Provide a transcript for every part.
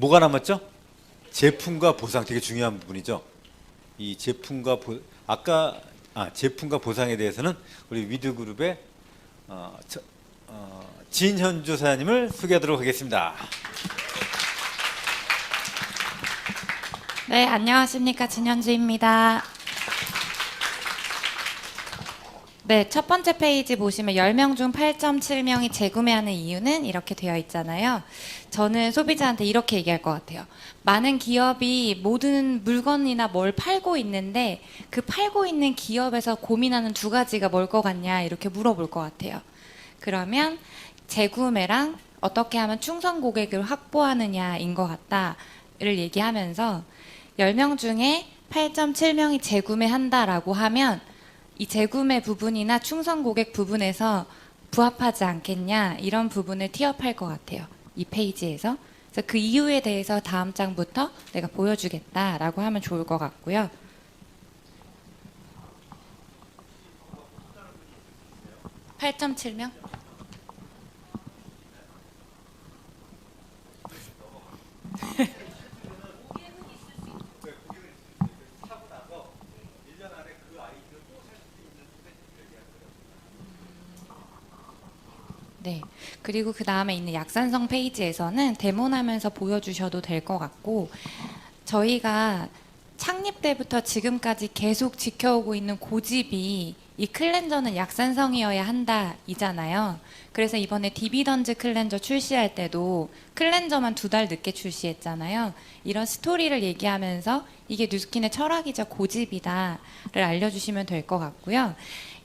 뭐가 남았죠? 제품과 보상 되게 중요한 부분이죠. 이 제품과 제품과 보상에 대해서는 우리 위드그룹의 진현주 사장님을 소개하도록 하겠습니다. 네, 안녕하십니까. 진현주입니다. 네, 첫 번째 페이지 보시면 10명 중 8.7명이 재구매하는 이유는 이렇게 되어 있잖아요. 저는 소비자한테 이렇게 얘기할 것 같아요. 많은 기업이 모든 물건이나 뭘 팔고 있는데 그 팔고 있는 기업에서 고민하는 두 가지가 뭘 것 같냐 이렇게 물어볼 것 같아요. 그러면 재구매랑 어떻게 하면 충성 고객을 확보하느냐인 것 같다를 얘기하면서 10명 중에 8.7명이 재구매한다라고 하면 이 재구매 부분이나 충성 고객 부분에서 부합하지 않겠냐 이런 부분을 티업할 것 같아요. 이 페이지에서. 그래서 그 이유에 대해서 다음 장부터 내가 보여주겠다라고 하면 좋을 것 같고요. (8.7명) 네. 그리고 그 다음에 있는 약산성 페이지에서는 데모하면서 보여주셔도 될 것 같고, 저희가 창립 때부터 지금까지 계속 지켜오고 있는 고집이 이 클렌저는 약산성이어야 한다 이잖아요. 그래서 이번에 디비던즈 클렌저 출시할 때도 클렌저만 2달 늦게 출시했잖아요. 이런 스토리를 얘기하면서 이게 뉴스킨의 철학이자 고집이다를 알려주시면 될 것 같고요.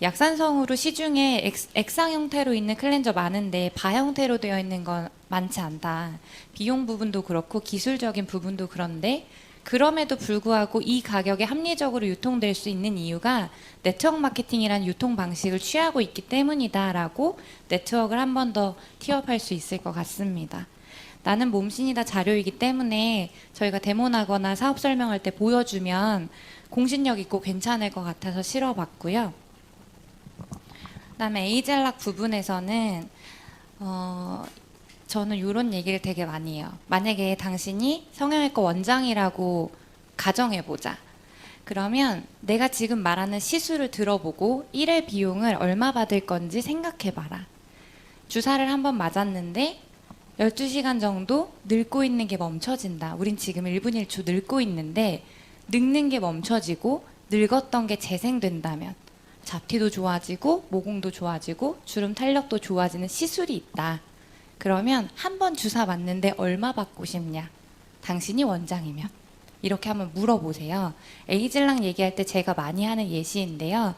약산성으로 시중에 액상 형태로 있는 클렌저 많은데 바 형태로 되어 있는 건 많지 않다. 비용 부분도 그렇고 기술적인 부분도 그런데 그럼에도 불구하고 이 가격에 합리적으로 유통될 수 있는 이유가 네트워크 마케팅이라는 유통 방식을 취하고 있기 때문이다라고 네트워크를 한 번 더 티업할 수 있을 것 같습니다. 나는 몸신이다 자료이기 때문에 저희가 데모나거나 사업 설명할 때 보여주면 공신력 있고 괜찮을 것 같아서 실어봤고요. 그다음에 에이젤락 부분에서는 저는 이런 얘기를 되게 많이 해요. 만약에 당신이 성형외과 원장이라고 가정해보자. 그러면 내가 지금 말하는 시술을 들어보고 1회 비용을 얼마 받을 건지 생각해봐라. 주사를 한번 맞았는데 12시간 정도 늙고 있는 게 멈춰진다. 우린 지금 1분 1초 늙고 있는데 늙는 게 멈춰지고 늙었던 게 재생된다면 잡티도 좋아지고 모공도 좋아지고 주름 탄력도 좋아지는 시술이 있다. 그러면 한 번 주사 맞는데 얼마 받고 싶냐? 당신이 원장이면. 이렇게 한번 물어보세요. 에이즐랑 얘기할 때 제가 많이 하는 예시인데요.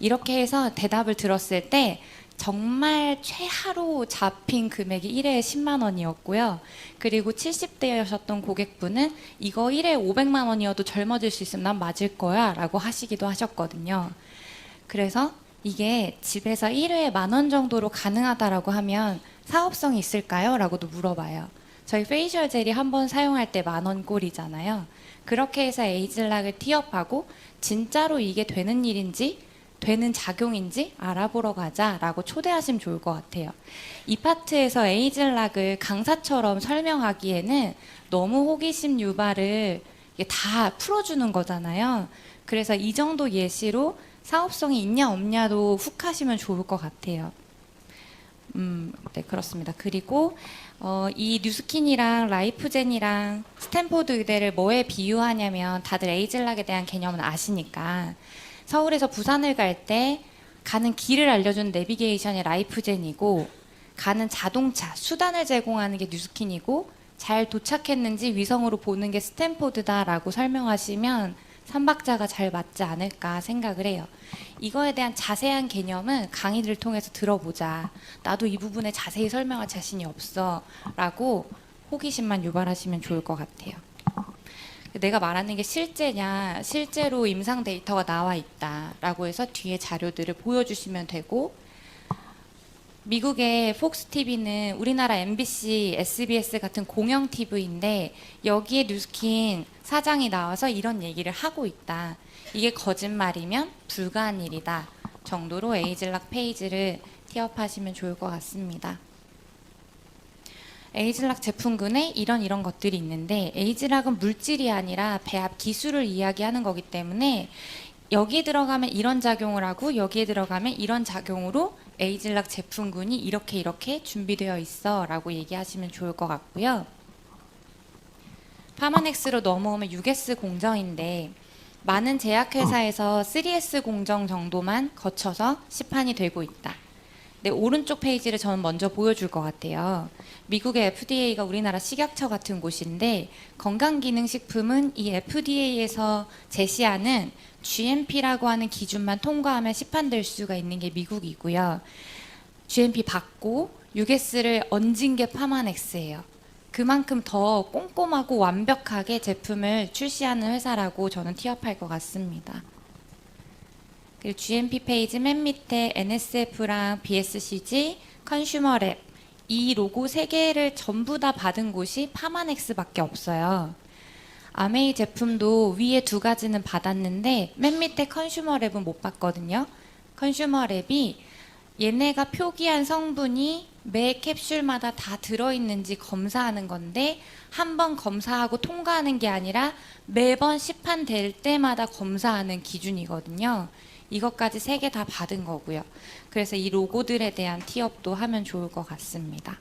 이렇게 해서 대답을 들었을 때 정말 최하로 잡힌 금액이 1회에 10만 원이었고요. 그리고 70대여셨던 고객분은 이거 1회에 500만 원이어도 젊어질 수 있으면 난 맞을 거야 라고 하시기도 하셨거든요. 그래서 이게 집에서 1회에 10,000원 정도로 가능하다라고 하면 사업성이 있을까요? 라고도 물어봐요. 저희 페이셜 젤이 한 번 사용할 때 10,000원 꼴이잖아요. 그렇게 해서 에이즐락을 티업하고 진짜로 이게 되는 일인지 되는 작용인지 알아보러 가자라고 초대하시면 좋을 것 같아요. 이 파트에서 에이즐락을 강사처럼 설명하기에는 너무 호기심 유발을 다 풀어주는 거잖아요. 그래서 이 정도 예시로 사업성이 있냐 없냐도 훅 하시면 좋을 것 같아요. 네, 그렇습니다. 그리고 이 뉴스킨이랑 라이프젠이랑 스탠포드 의대를 뭐에 비유하냐면 다들 에이즐락에 대한 개념은 아시니까 서울에서 부산을 갈 때 가는 길을 알려준 내비게이션이 라이프젠이고 가는 자동차, 수단을 제공하는 게 뉴스킨이고 잘 도착했는지 위성으로 보는 게 스탠포드다라고 설명하시면 삼박자가 잘 맞지 않을까 생각을 해요. 이거에 대한 자세한 개념은 강의를 통해서 들어보자. 나도 이 부분에 자세히 설명할 자신이 없어 라고 호기심만 유발하시면 좋을 것 같아요. 내가 말하는 게 실제냐, 실제로 임상 데이터가 나와 있다 라고 해서 뒤에 자료들을 보여주시면 되고, 미국의 폭스 TV는 우리나라 MBC, SBS 같은 공영 TV인데 여기에 뉴스킨 사장이 나와서 이런 얘기를 하고 있다. 이게 거짓말이면 불가한 일이다 정도로 에이즐락 페이지를 티업하시면 좋을 것 같습니다. 에이즐락 제품군에 이런 것들이 있는데 에이즐락은 물질이 아니라 배합 기술을 이야기하는 거기 때문에 여기에 들어가면 이런 작용을 하고 여기에 들어가면 이런 작용으로 에이즐락 제품군이 이렇게 준비되어 있어 라고 얘기하시면 좋을 것 같고요. 파마넥스로 넘어오면 6S 공정인데 많은 제약회사에서 3S 공정 정도만 거쳐서 시판이 되고 있다. 네, 오른쪽 페이지를 저는 먼저 보여줄 것 같아요. 미국의 FDA가 우리나라 식약처 같은 곳인데 건강기능식품은 이 FDA에서 제시하는 GMP라고 하는 기준만 통과하면 시판될 수가 있는 게 미국이고요. GMP 받고 6S를 얹은 게 파마넥스예요. 그만큼 더 꼼꼼하고 완벽하게 제품을 출시하는 회사라고 저는 티업할 것 같습니다. 그리고 GMP 페이지 맨 밑에 NSF랑 BSCG, 컨슈머랩 이 로고 3개를 전부 다 받은 곳이 파마넥스밖에 없어요. 아메이 제품도 위에 2가지는 받았는데 맨 밑에 컨슈머랩은 못 받거든요. 컨슈머랩이 얘네가 표기한 성분이 매 캡슐마다 다 들어있는지 검사하는 건데 한 번 검사하고 통과하는 게 아니라 매번 시판될 때마다 검사하는 기준이거든요. 이것까지 3개 다 받은 거고요. 그래서 이 로고들에 대한 티업도 하면 좋을 것 같습니다.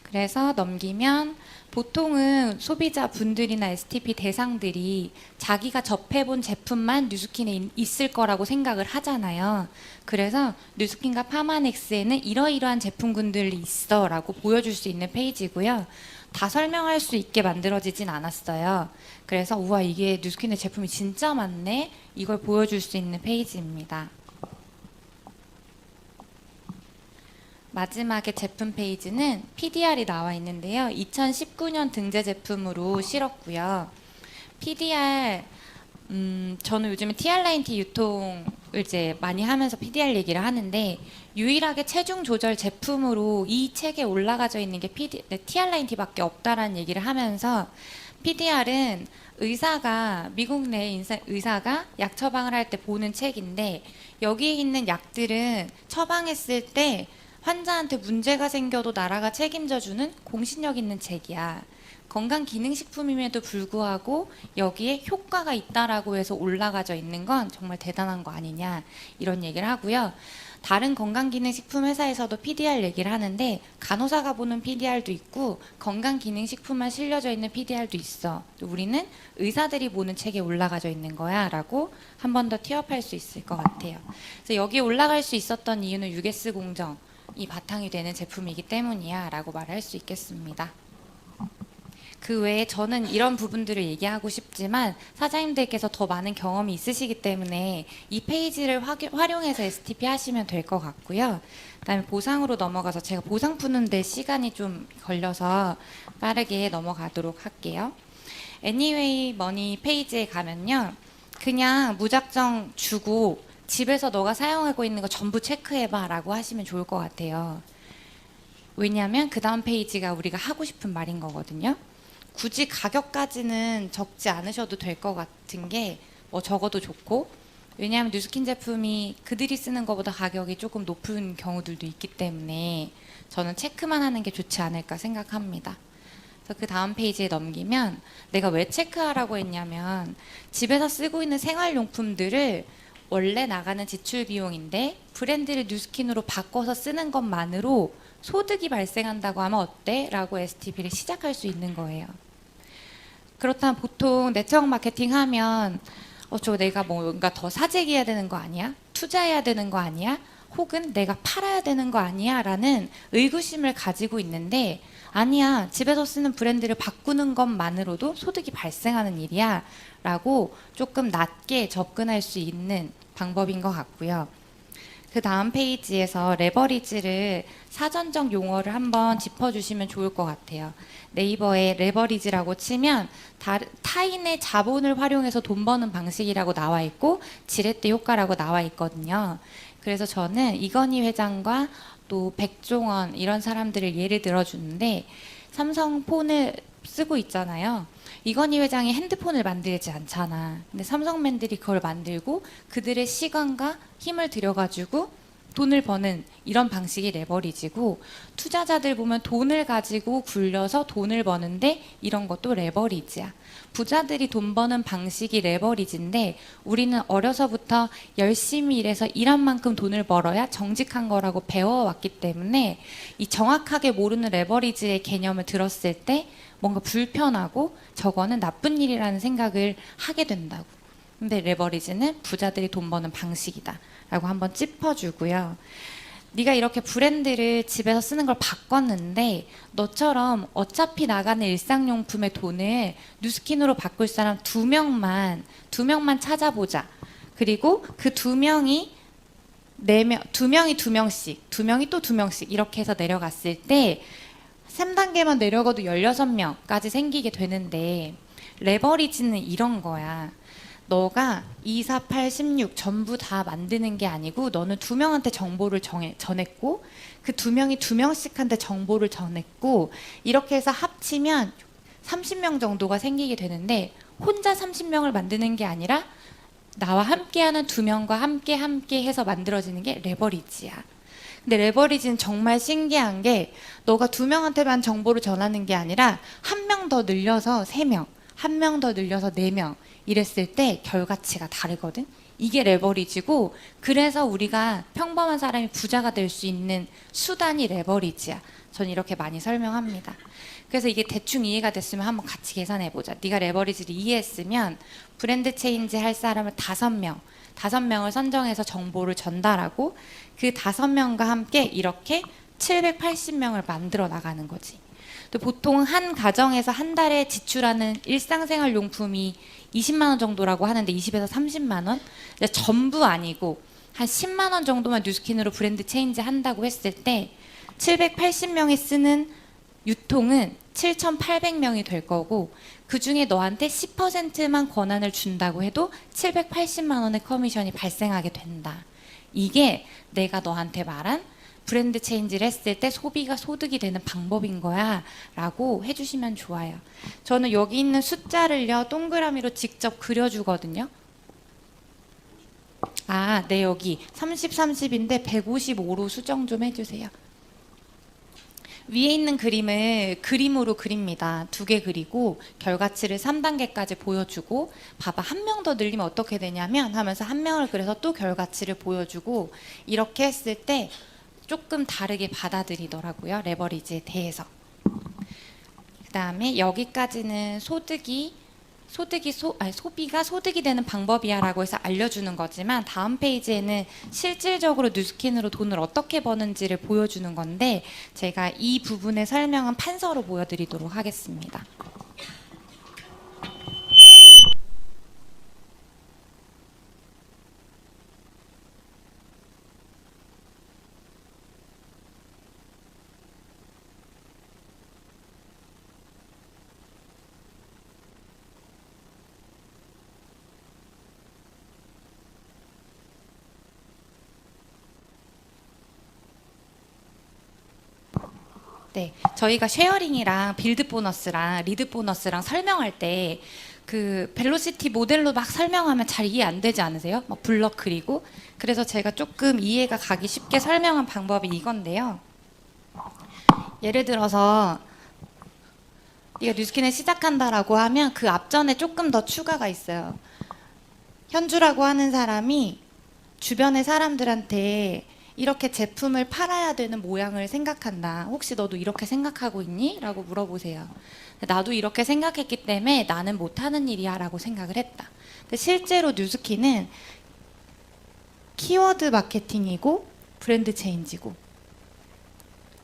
그래서 넘기면 보통은 소비자분들이나 STP 대상들이 자기가 접해본 제품만 뉴스킨에 있을 거라고 생각을 하잖아요. 그래서 뉴스킨과 파마넥스에는 이러이러한 제품군들이 있어 라고 보여줄 수 있는 페이지고요. 다 설명할 수 있게 만들어지진 않았어요. 그래서 우와 이게 뉴스킨의 제품이 진짜 많네 이걸 보여줄 수 있는 페이지입니다. 마지막에 제품 페이지는 PDR이 나와 있는데요. 2019년 등재 제품으로 실었고요. PDR 저는 요즘에 TR라인티 유통을 이제 많이 하면서 PDR 얘기를 하는데 유일하게 체중 조절 제품으로 이 책에 올라가져 있는 게 TR라인티밖에 없다라는 얘기를 하면서 PDR은 의사가 미국 내 의사가 약 처방을 할 때 보는 책인데 여기에 있는 약들은 처방했을 때 환자한테 문제가 생겨도 나라가 책임져주는 공신력 있는 책이야. 건강기능식품임에도 불구하고 여기에 효과가 있다라고 해서 올라가져 있는 건 정말 대단한 거 아니냐 이런 얘기를 하고요. 다른 건강기능식품 회사에서도 PDR 얘기를 하는데 간호사가 보는 PDR도 있고 건강기능식품만 실려져 있는 PDR도 있어. 우리는 의사들이 보는 책에 올라가져 있는 거야 라고 한 번 더 티업할 수 있을 것 같아요. 그래서 여기에 올라갈 수 있었던 이유는 6S 공정 이 바탕이 되는 제품이기 때문이야 라고 말할 수 있겠습니다. 그 외에 저는 이런 부분들을 얘기하고 싶지만 사장님들께서 더 많은 경험이 있으시기 때문에 이 페이지를 활용해서 STP 하시면 될 것 같고요. 그다음에 보상으로 넘어가서 제가 보상 푸는데 시간이 좀 걸려서 빠르게 넘어가도록 할게요. Anyway Money 페이지에 가면요. 그냥 무작정 주고 집에서 너가 사용하고 있는 거 전부 체크해봐 라고 하시면 좋을 것 같아요. 왜냐하면 그 다음 페이지가 우리가 하고 싶은 말인 거거든요. 굳이 가격까지는 적지 않으셔도 될 것 같은 게 뭐 적어도 좋고 왜냐하면 뉴스킨 제품이 그들이 쓰는 것보다 가격이 조금 높은 경우들도 있기 때문에 저는 체크만 하는 게 좋지 않을까 생각합니다. 그래서 그 다음 페이지에 넘기면 내가 왜 체크하라고 했냐면 집에서 쓰고 있는 생활용품들을 원래 나가는 지출 비용인데 브랜드를 뉴스킨으로 바꿔서 쓰는 것만으로 소득이 발생한다고 하면 어때? 라고 STP를 시작할 수 있는 거예요. 그렇다면 보통 네트워크 마케팅 하면 저 내가 뭔가 더 사재기해야 되는 거 아니야? 투자해야 되는 거 아니야? 혹은 내가 팔아야 되는 거 아니야? 라는 의구심을 가지고 있는데 아니야. 집에서 쓰는 브랜드를 바꾸는 것만으로도 소득이 발생하는 일이야. 라고 조금 낮게 접근할 수 있는 방법인 것 같고요. 그 다음 페이지에서 레버리지를 사전적 용어를 한번 짚어주시면 좋을 것 같아요. 네이버에 레버리지라고 치면 타인의 자본을 활용해서 돈 버는 방식이라고 나와 있고 지렛대 효과라고 나와 있거든요. 그래서 저는 이건희 회장과 또 백종원 이런 사람들을 예를 들어주는데 삼성 폰을 쓰고 있잖아요. 이건희 회장이 핸드폰을 만들지 않잖아. 근데 삼성맨들이 그걸 만들고 그들의 시간과 힘을 들여가지고 돈을 버는 이런 방식이 레버리지고, 투자자들 보면 돈을 가지고 굴려서 돈을 버는데 이런 것도 레버리지야. 부자들이 돈 버는 방식이 레버리지인데 우리는 어려서부터 열심히 일해서 일한 만큼 돈을 벌어야 정직한 거라고 배워왔기 때문에 이 정확하게 모르는 레버리지의 개념을 들었을 때 뭔가 불편하고 저거는 나쁜 일이라는 생각을 하게 된다고. 근데 레버리지는 부자들이 돈 버는 방식이다 라고 한번 짚어주고요. 네가 이렇게 브랜드를 집에서 쓰는 걸 바꿨는데 너처럼 어차피 나가는 일상용품의 돈을 뉴스킨으로 바꿀 사람 두 명만 찾아보자. 그리고 그 두 명이 두 명이 또 두 명씩 이렇게 해서 내려갔을 때 3단계만 내려가도 16명까지 생기게 되는데, 레버리지는 이런 거야. 너가 2, 4, 8, 16 전부 다 만드는 게 아니고 너는 두 명한테 정보를 전했고 그 두 명이 두 명씩한테 정보를 전했고 이렇게 해서 합치면 30명 정도가 생기게 되는데, 혼자 30명을 만드는 게 아니라 나와 함께하는 두 명과 함께 해서 만들어지는 게 레버리지야. 근데 레버리지는 정말 신기한 게 너가 두 명한테만 정보를 전하는 게 아니라 한 명 더 늘려서 3명, 한 명 더 늘려서 4명 이랬을 때 결과치가 다르거든. 이게 레버리지고, 그래서 우리가 평범한 사람이 부자가 될 수 있는 수단이 레버리지야. 전 이렇게 많이 설명합니다. 그래서 이게 대충 이해가 됐으면 한번 같이 계산해보자. 네가 레버리지를 이해했으면 브랜드 체인지 할 사람을 5명을 선정해서 정보를 전달하고 그 5명과 함께 이렇게 780명을 만들어 나가는 거지. 또 보통 한 가정에서 한 달에 지출하는 일상생활 용품이 20만 원 정도라고 하는데 20에서 30만 원? 전부 아니고 한 10만 원 정도만 뉴스킨으로 브랜드 체인지 한다고 했을 때 780명이 쓰는 유통은 7,800명이 될 거고, 그중에 너한테 10%만 권한을 준다고 해도 780만 원의 커미션이 발생하게 된다. 이게 내가 너한테 말한 브랜드 체인지를 했을 때 소비가 소득이 되는 방법인 거야 라고 해주시면 좋아요. 저는 여기 있는 숫자를요 동그라미로 직접 그려주거든요. 네, 여기 30, 30인데 155로 수정 좀 해주세요. 위에 있는 그림을 그림으로 그립니다. 2개 그리고 결과치를 3단계까지 보여주고, 봐봐, 한 명 더 늘리면 어떻게 되냐면 하면서 한 명을 그려서 또 결과치를 보여주고, 이렇게 했을 때 조금 다르게 받아들이더라고요. 레버리지에 대해서. 그 다음에 여기까지는 소비가 소득이 되는 방법이야 라고 해서 알려주는 거지만, 다음 페이지에는 실질적으로 뉴스킨으로 돈을 어떻게 버는지를 보여주는 건데 제가 이 부분의 설명은 판서로 보여드리도록 하겠습니다. 네, 저희가 쉐어링이랑 빌드 보너스랑 리드 보너스랑 설명할 때 그 벨로시티 모델로 막 설명하면 잘 이해 안 되지 않으세요? 막 블럭 그리고. 그래서 제가 조금 이해가 가기 쉽게 설명한 방법이 이건데요. 예를 들어서 네가 뉴스킨을 시작한다라고 하면 그 앞전에 조금 더 추가가 있어요. 현주라고 하는 사람이 주변의 사람들한테 이렇게 제품을 팔아야 되는 모양을 생각한다. 혹시 너도 이렇게 생각하고 있니? 라고 물어보세요. 나도 이렇게 생각했기 때문에 나는 못하는 일이야 라고 생각을 했다. 근데 실제로 뉴스킨은 키워드 마케팅이고 브랜드 체인지고,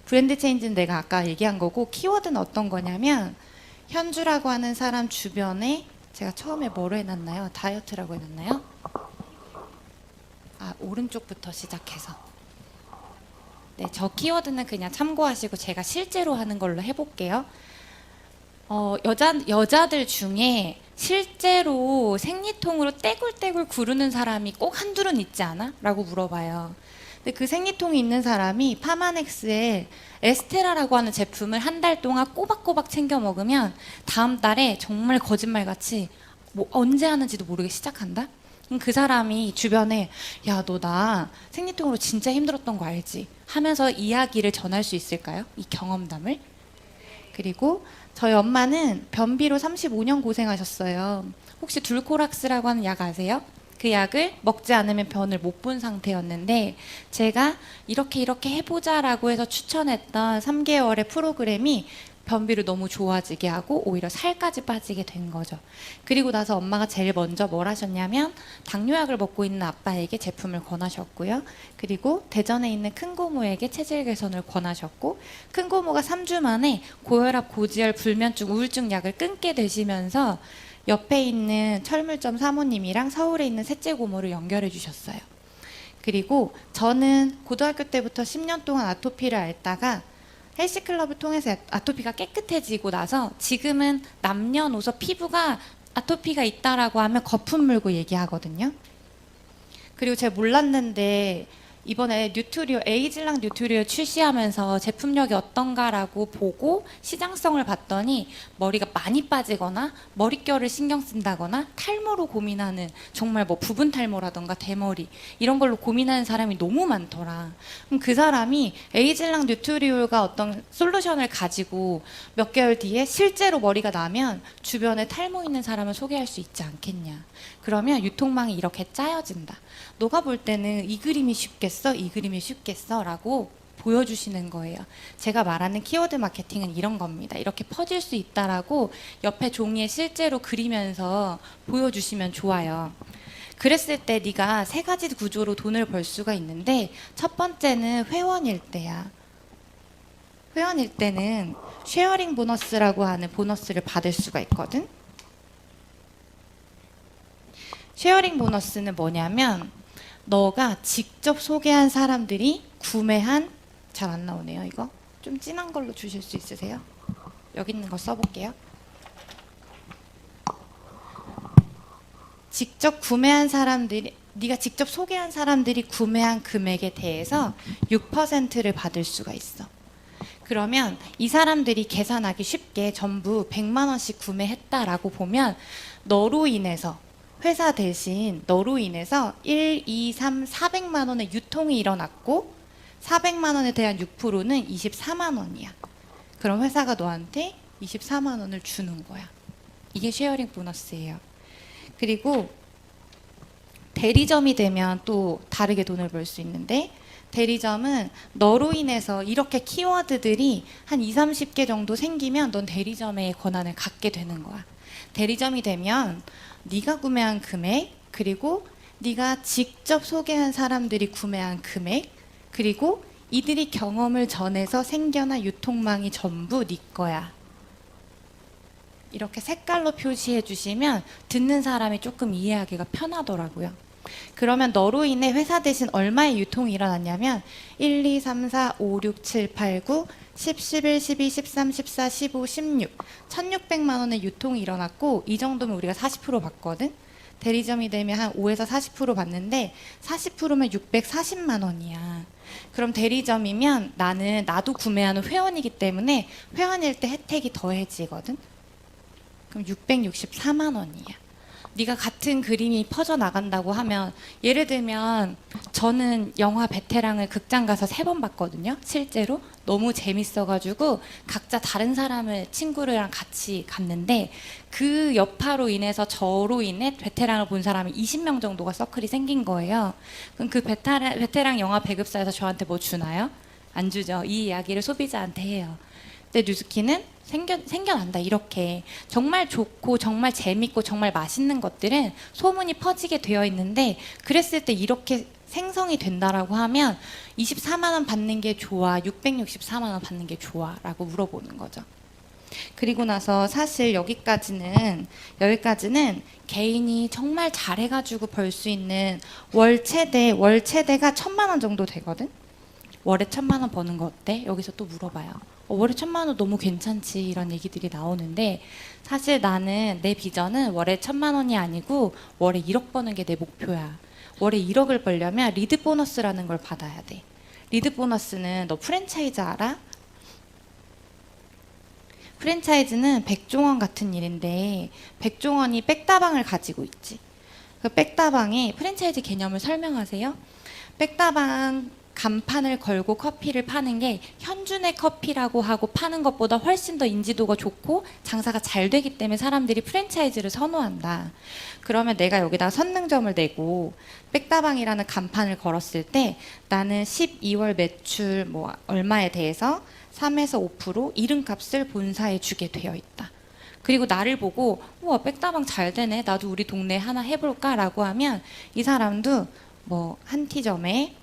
브랜드 체인지는 내가 아까 얘기한 거고, 키워드는 어떤 거냐면 현주라고 하는 사람 주변에, 제가 처음에 뭐로 해놨나요? 다이어트라고 해놨나요? 오른쪽부터 시작해서. 네, 저 키워드는 그냥 참고하시고 제가 실제로 하는 걸로 해볼게요. 여자들 중에 실제로 생리통으로 떼굴떼굴 구르는 사람이 꼭 한둘은 있지 않아? 라고 물어봐요. 근데 그 생리통이 있는 사람이 파마넥스에 에스테라라고 하는 제품을 한 달 동안 꼬박꼬박 챙겨 먹으면 다음 달에 정말 거짓말같이 뭐 언제 하는지도 모르게 시작한다? 그럼 그 사람이 주변에 야, 너 나 생리통으로 진짜 힘들었던 거 알지? 하면서 이야기를 전할 수 있을까요? 이 경험담을. 그리고 저희 엄마는 변비로 35년 고생하셨어요. 혹시 둘코락스라고 하는 약 아세요? 그 약을 먹지 않으면 변을 못 본 상태였는데 제가 이렇게 해보자라고 해서 추천했던 3개월의 프로그램이 변비를 너무 좋아지게 하고 오히려 살까지 빠지게 된 거죠. 그리고 나서 엄마가 제일 먼저 뭘 하셨냐면 당뇨약을 먹고 있는 아빠에게 제품을 권하셨고요. 그리고 대전에 있는 큰 고모에게 체질 개선을 권하셨고, 큰 고모가 3주 만에 고혈압, 고지혈, 불면증, 우울증 약을 끊게 되시면서 옆에 있는 철물점 사모님이랑 서울에 있는 셋째 고모를 연결해 주셨어요. 그리고 저는 고등학교 때부터 10년 동안 아토피를 앓다가 헬스클럽을 통해서 아토피가 깨끗해지고 나서 지금은 남녀노소 피부가 아토피가 있다라고 하면 거품 물고 얘기하거든요. 그리고 제가 몰랐는데 이번에 뉴트리오, 에이즐랑 뉴트리오 출시하면서 제품력이 어떤가라고 보고 시장성을 봤더니 머리가 많이 빠지거나 머릿결을 신경 쓴다거나 탈모로 고민하는, 정말 뭐 부분 탈모라던가 대머리 이런 걸로 고민하는 사람이 너무 많더라. 그럼 그 사람이 에이즐랑 뉴트리올가 어떤 솔루션을 가지고 몇 개월 뒤에 실제로 머리가 나면 주변에 탈모 있는 사람을 소개할 수 있지 않겠냐. 그러면 유통망이 이렇게 짜여진다. 너가 볼 때는 이 그림이 쉽겠어? 이 그림이 쉽겠어? 라고 보여주시는 거예요. 제가 말하는 키워드 마케팅은 이런 겁니다. 이렇게 퍼질 수 있다라고 옆에 종이에 실제로 그리면서 보여주시면 좋아요. 그랬을 때 네가 세 가지 구조로 돈을 벌 수가 있는데, 첫 번째는 회원일 때야. 회원일 때는 쉐어링 보너스라고 하는 보너스를 받을 수가 있거든. 쉐어링 보너스는 뭐냐면 너가 직접 소개한 사람들이 구매한, 잘 안 나오네요. 이거 좀 진한 걸로 주실 수 있으세요? 여기 있는 거 써볼게요. 직접 구매한 사람들이, 네가 직접 소개한 사람들이 구매한 금액에 대해서 6%를 받을 수가 있어. 그러면 이 사람들이 계산하기 쉽게 전부 100만 원씩 구매했다라고 보면 너로 인해서, 회사 대신 너로 인해서 1, 2, 3, 400만 원의 유통이 일어났고 400만 원에 대한 6%는 24만 원이야. 그럼 회사가 너한테 24만 원을 주는 거야. 이게 쉐어링 보너스예요. 그리고 대리점이 되면 또 다르게 돈을 벌 수 있는데, 대리점은 너로 인해서 이렇게 키워드들이 한 2, 30개 정도 생기면 넌 대리점의 권한을 갖게 되는 거야. 대리점이 되면 네가 구매한 금액, 그리고 네가 직접 소개한 사람들이 구매한 금액, 그리고 이들이 경험을 전해서 생겨난 유통망이 전부 네 거야. 이렇게 색깔로 표시해 주시면 듣는 사람이 조금 이해하기가 편하더라고요. 그러면 너로 인해 회사 대신 얼마의 유통이 일어났냐면 1, 2, 3, 4, 5, 6, 7, 8, 9, 10, 11, 12, 13, 14, 15, 16 1600만 원의 유통이 일어났고, 이 정도면 우리가 40% 받거든. 대리점이 되면 한 5에서 40% 받는데 40%면 640만 원이야. 그럼 대리점이면 나도 구매하는 회원이기 때문에 회원일 때 혜택이 더해지거든. 그럼 664만 원이야. 네가 같은 그림이 퍼져나간다고 하면, 예를 들면 저는 영화 베테랑을 극장 가서 3번 봤거든요. 실제로 너무 재밌어가지고 각자 다른 사람을 친구랑 같이 갔는데, 그 여파로 인해서 저로 인해 베테랑을 본 사람이 20명 정도가 서클이 생긴 거예요. 그럼 그 베테랑 영화 배급사에서 저한테 뭐 주나요? 안 주죠. 이 이야기를 소비자한테 해요. 근데 뉴스키는 생겨난다. 이렇게 정말 좋고 정말 재밌고 정말 맛있는 것들은 소문이 퍼지게 되어 있는데, 그랬을 때 이렇게 생성이 된다라고 하면 24만 원 받는 게 좋아, 664만 원 받는 게 좋아 라고 물어보는 거죠. 그리고 나서 사실 여기까지는 개인이 정말 잘해가지고 벌 수 있는 월채대가 1,000만 원 정도 되거든. 월에 1,000만 원 버는 거 어때? 여기서 또 물어봐요. 월에 1,000만 원 너무 괜찮지, 이런 얘기들이 나오는데, 사실 나는 내 비전은 월에 1,000만 원이 아니고 월에 1억 버는 게 내 목표야. 월에 1억을 벌려면 리드 보너스라는 걸 받아야 돼. 리드 보너스는, 너 프랜차이즈 알아? 프랜차이즈는 백종원 같은 일인데, 백종원이 백다방을 가지고 있지. 그 백다방의 프랜차이즈 개념을 설명하세요. 백다방 간판을 걸고 커피를 파는 게 현준의 커피라고 하고 파는 것보다 훨씬 더 인지도가 좋고 장사가 잘 되기 때문에 사람들이 프랜차이즈를 선호한다. 그러면 내가 여기다가 선능점을 내고 백다방이라는 간판을 걸었을 때 나는 12월 매출 뭐 얼마에 대해서 3에서 5% 이름값을 본사에 주게 되어 있다. 그리고 나를 보고 우와 백다방 잘 되네 나도 우리 동네에 하나 해볼까 라고 하면 이 사람도 뭐 한티점에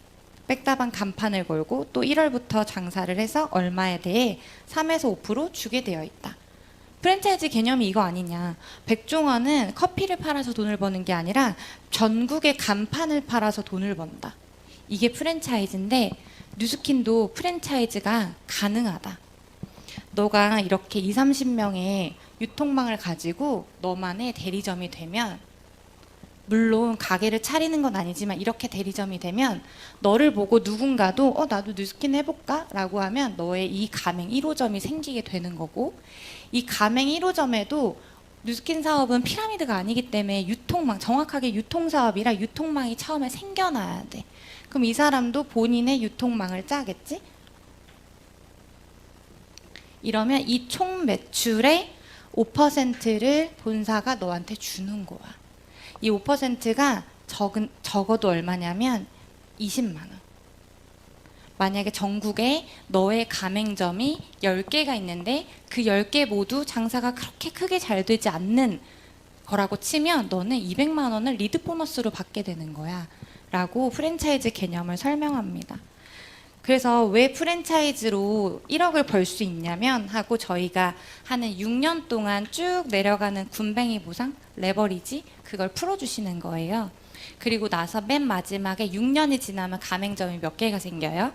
백다방 간판을 걸고 또 1월부터 장사를 해서 얼마에 대해 3에서 5% 주게 되어 있다. 프랜차이즈 개념이 이거 아니냐. 백종원은 커피를 팔아서 돈을 버는 게 아니라 전국의 간판을 팔아서 돈을 번다. 이게 프랜차이즈인데 뉴스킨도 프랜차이즈가 가능하다. 너가 이렇게 20, 30명의 유통망을 가지고 너만의 대리점이 되면 물론 가게를 차리는 건 아니지만 이렇게 대리점이 되면 너를 보고 누군가도 나도 뉴스킨 해볼까? 라고 하면 너의 이 가맹 1호점이 생기게 되는 거고 이 가맹 1호점에도 뉴스킨 사업은 피라미드가 아니기 때문에 유통망, 정확하게 유통사업이라 유통망이 처음에 생겨나야 돼. 그럼 이 사람도 본인의 유통망을 짜겠지? 이러면 이 총 매출의 5%를 본사가 너한테 주는 거야. 이 5%가 적어도 얼마냐면 20만 원. 만약에 전국에 너의 가맹점이 10개가 있는데 그 10개 모두 장사가 그렇게 크게 잘 되지 않는 거라고 치면 너는 200만 원을 리드 보너스로 받게 되는 거야. 라고 프랜차이즈 개념을 설명합니다. 그래서 왜 프랜차이즈로 1억을 벌 수 있냐면 하고 저희가 하는 6년 동안 쭉 내려가는 군뱅이 보상, 레버리지 그걸 풀어주시는 거예요. 그리고 나서 맨 마지막에 6년이 지나면 가맹점이 몇 개가 생겨요?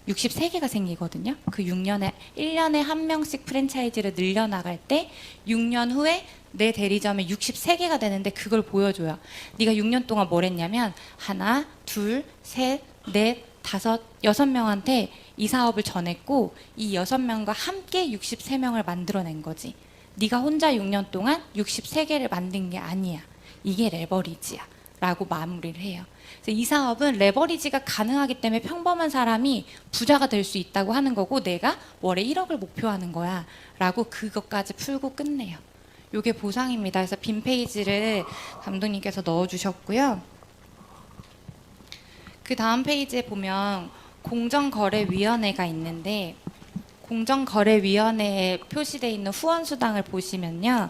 63개가 생기거든요. 그 6년에 1년에 한 명씩 프랜차이즈를 늘려나갈 때 6년 후에 내 대리점에 63개가 되는데 그걸 보여줘요. 네가 6년 동안 뭘 했냐면 하나, 둘, 셋, 넷, 다섯, 6명한테 이 사업을 전했고 이 6명과 함께 63명을 만들어낸 거지. 네가 혼자 6년 동안 63개를 만든 게 아니야. 이게 레버리지야. 라고 마무리를 해요. 그래서 이 사업은 레버리지가 가능하기 때문에 평범한 사람이 부자가 될 수 있다고 하는 거고 내가 월에 1억을 목표하는 거야. 라고 그것까지 풀고 끝내요. 이게 보상입니다. 그래서 빈 페이지를 감독님께서 넣어주셨고요. 그 다음 페이지에 보면 공정거래위원회가 있는데 공정거래위원회에 표시되어 있는 후원수당을 보시면요.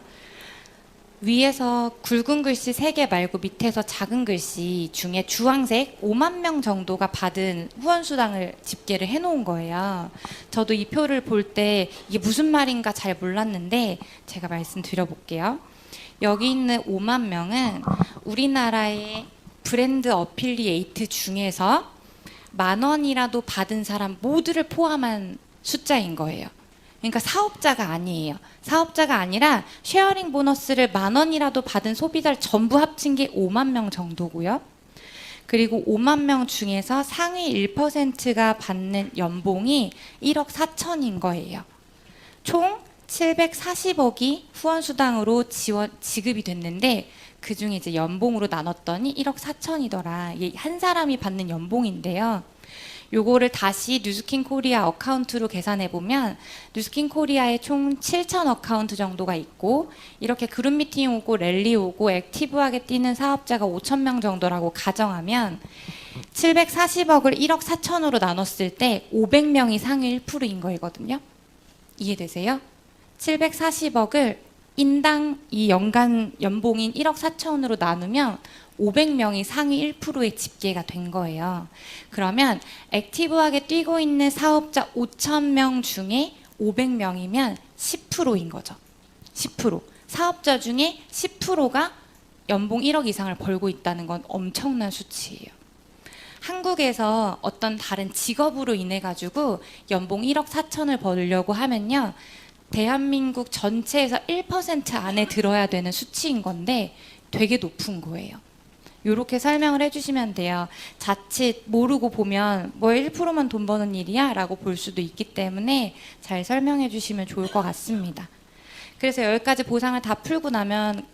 위에서 굵은 글씨 3개 말고 밑에서 작은 글씨 중에 주황색 5만 명 정도가 받은 후원수당을 집계를 해놓은 거예요. 저도 이 표를 볼 때 이게 무슨 말인가 잘 몰랐는데 제가 말씀드려볼게요. 여기 있는 5만 명은 우리나라의 브랜드 어필리에이트 중에서 10,000원이라도 받은 사람 모두를 포함한 숫자인 거예요. 그러니까 사업자가 아니에요. 사업자가 아니라 쉐어링 보너스를 10,000원이라도 받은 소비자를 전부 합친 게 5만 명 정도고요. 그리고 5만 명 중에서 상위 1%가 받는 연봉이 1억 4천인 거예요. 총 740억이 후원수당으로 지급이 됐는데 그 중에 이제 연봉으로 나눴더니 1억 4천이더라. 이게 한 사람이 받는 연봉인데요. 요거를 다시 뉴스킨 코리아 어카운트로 계산해 보면 뉴스킨 코리아에 총 7천 어카운트 정도가 있고 이렇게 그룹 미팅 오고 랠리 오고 액티브하게 뛰는 사업자가 5천 명 정도라고 가정하면 740억을 1억 4천으로 나눴을 때 500명이 상위 1%인 거거든요. 이해되세요? 740억을 인당 이 연간 연봉인 1억 4천으로 나누면 500명이 상위 1%의 집계가 된 거예요. 그러면 액티브하게 뛰고 있는 사업자 5,000명 중에 500명이면 10%인 거죠. 10%. 사업자 중에 10%가 연봉 1억 이상을 벌고 있다는 건 엄청난 수치예요. 한국에서 어떤 다른 직업으로 인해 가지고 연봉 1억 4천을 벌려고 하면요. 대한민국 전체에서 1% 안에 들어야 되는 수치인 건데 되게 높은 거예요. 이렇게 설명을 해주시면 돼요. 자칫 모르고 보면 뭐 1%만 돈 버는 일이야? 라고 볼 수도 있기 때문에 잘 설명해 주시면 좋을 것 같습니다. 그래서 여기까지 보상을 다 풀고 나면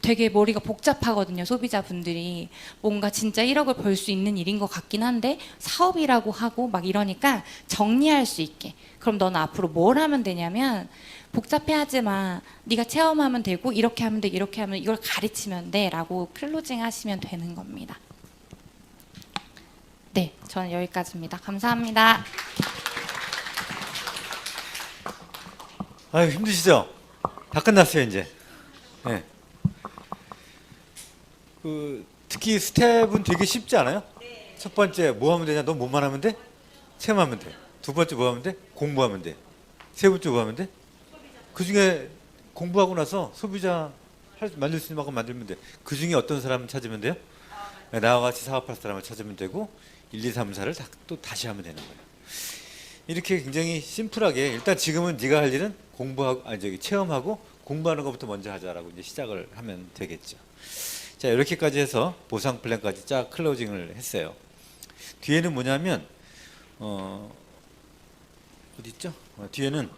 되게 머리가 복잡하거든요. 소비자분들이 뭔가 진짜 1억을 벌 수 있는 일인 것 같긴 한데 사업이라고 하고 막 이러니까 정리할 수 있게. 그럼 너는 앞으로 뭘 하면 되냐면 복잡해하지 마. 네가 체험하면 되고 이렇게 하면 돼. 이렇게 하면 이걸 가르치면 돼라고 클로징 하시면 되는 겁니다. 네, 저는 여기까지입니다. 감사합니다. 아유, 힘드시죠? 다 끝났어요, 이제. 네. 특히 스텝은 되게 쉽지 않아요? 첫 번째 뭐 하면 되냐? 너 뭐만 하면 돼? 체험하면 돼. 두 번째 뭐 하면 돼? 공부하면 돼. 세 번째 뭐 하면 돼? 그 중에 공부하고 나서 소비자 만들 수 있는 만큼 만들면 돼. 그 중에 어떤 사람을 찾으면 돼요? 나와 같이 사업할 사람을 찾으면 되고 1, 2, 3, 4를 또 다시 하면 되는 거예요. 이렇게 굉장히 심플하게 일단 지금은 네가 할 일은 공부하고 체험하고 공부하는 것부터 먼저 하자라고 이제 시작을 하면 되겠죠. 자, 이렇게까지 해서 보상 플랜까지 쫙 클로징을 했어요. 뒤에는 뭐냐면 어디 있죠? 뒤에는